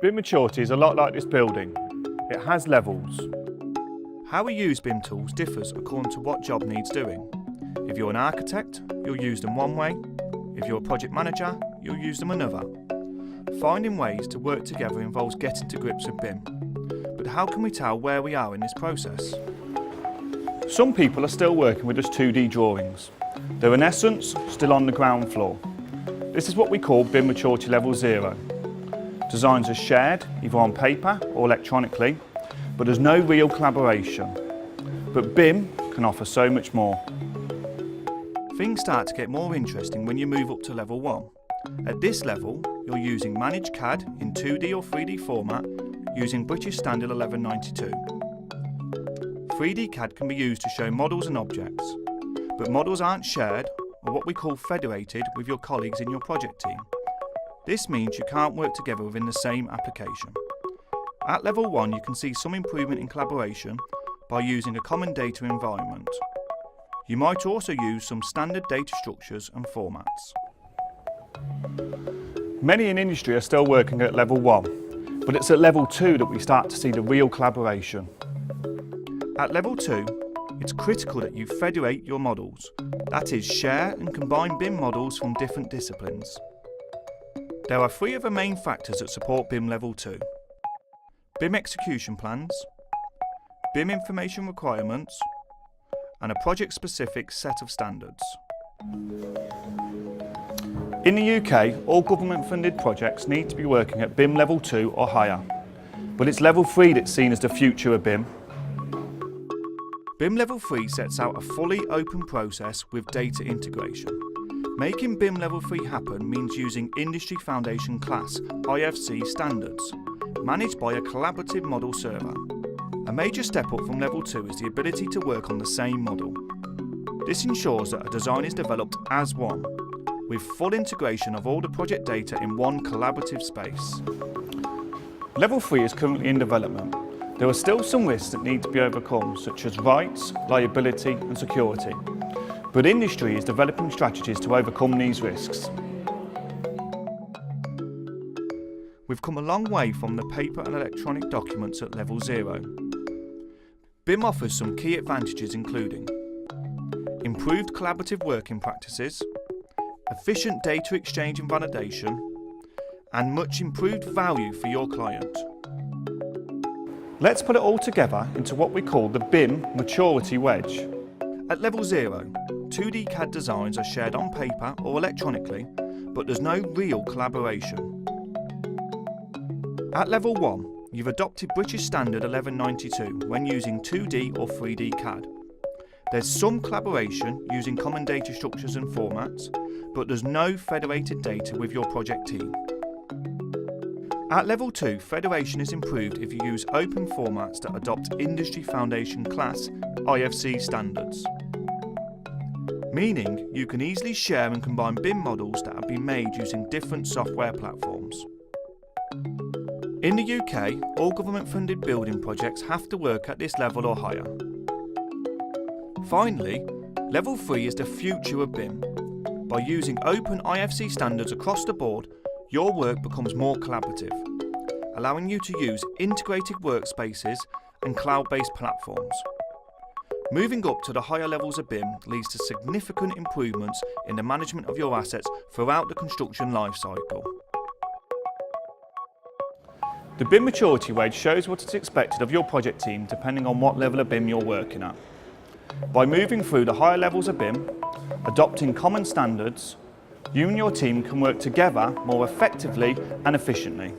BIM maturity is a lot like this building. It has levels. How we use BIM tools differs according to what job needs doing. If you're an architect, you'll use them one way. If you're a project manager, you'll use them another. Finding ways to work together involves getting to grips with BIM. But how can we tell where we are in this process? Some people are still working with just 2D drawings. They're in essence still on the ground floor. This is what we call BIM maturity level 0. Designs are shared either on paper or electronically, but there's no real collaboration. But BIM can offer so much more. Things start to get more interesting when you move up to level 1. At this level, you're using Managed CAD in 2D or 3D format using British Standard 1192. 3D CAD can be used to show models and objects, but models aren't shared or what we call federated with your colleagues in your project team. This means you can't work together within the same application. At level 1 you can see some improvement in collaboration by using a common data environment. You might also use some standard data structures and formats. Many in industry are still working at level 1, but it's at level 2 that we start to see the real collaboration. At level 2, it's critical that you federate your models, that is, share and combine BIM models from different disciplines. There are 3 other main factors that support BIM level 2. BIM execution plans, BIM information requirements, and a project-specific set of standards. In the UK, all government-funded projects need to be working at BIM level 2 or higher, but it's level 3 that's seen as the future of BIM. BIM Level 3 sets out a fully open process with data integration. Making BIM Level 3 happen means using Industry Foundation Class (IFC) standards, managed by a collaborative model server. A major step up from Level 2 is the ability to work on the same model. This ensures that a design is developed as one, with full integration of all the project data in one collaborative space. Level 3 is currently in development. There are still some risks that need to be overcome, such as rights, liability and security. But industry is developing strategies to overcome these risks. We've come a long way from the paper and electronic documents at level 0. BIM offers some key advantages including improved collaborative working practices, efficient data exchange and validation, and much improved value for your client. Let's put it all together into what we call the BIM maturity wedge. At level 0, 2D CAD designs are shared on paper or electronically, but there's no real collaboration. At level 1, you've adopted British Standard 1192 when using 2D or 3D CAD. There's some collaboration using common data structures and formats, but there's no federated data with your project team. At level 2, federation is improved if you use open formats that adopt Industry Foundation Class (IFC) standards, meaning you can easily share and combine BIM models that have been made using different software platforms. In the UK, all government-funded building projects have to work at this level or higher. Finally, level 3 is the future of BIM. By using open IFC standards across the board, your work becomes more collaborative, allowing you to use integrated workspaces and cloud-based platforms. Moving up to the higher levels of BIM leads to significant improvements in the management of your assets throughout the construction lifecycle. The BIM maturity wedge shows what is expected of your project team depending on what level of BIM you're working at. By moving through the higher levels of BIM, adopting common standards, you and your team can work together more effectively and efficiently.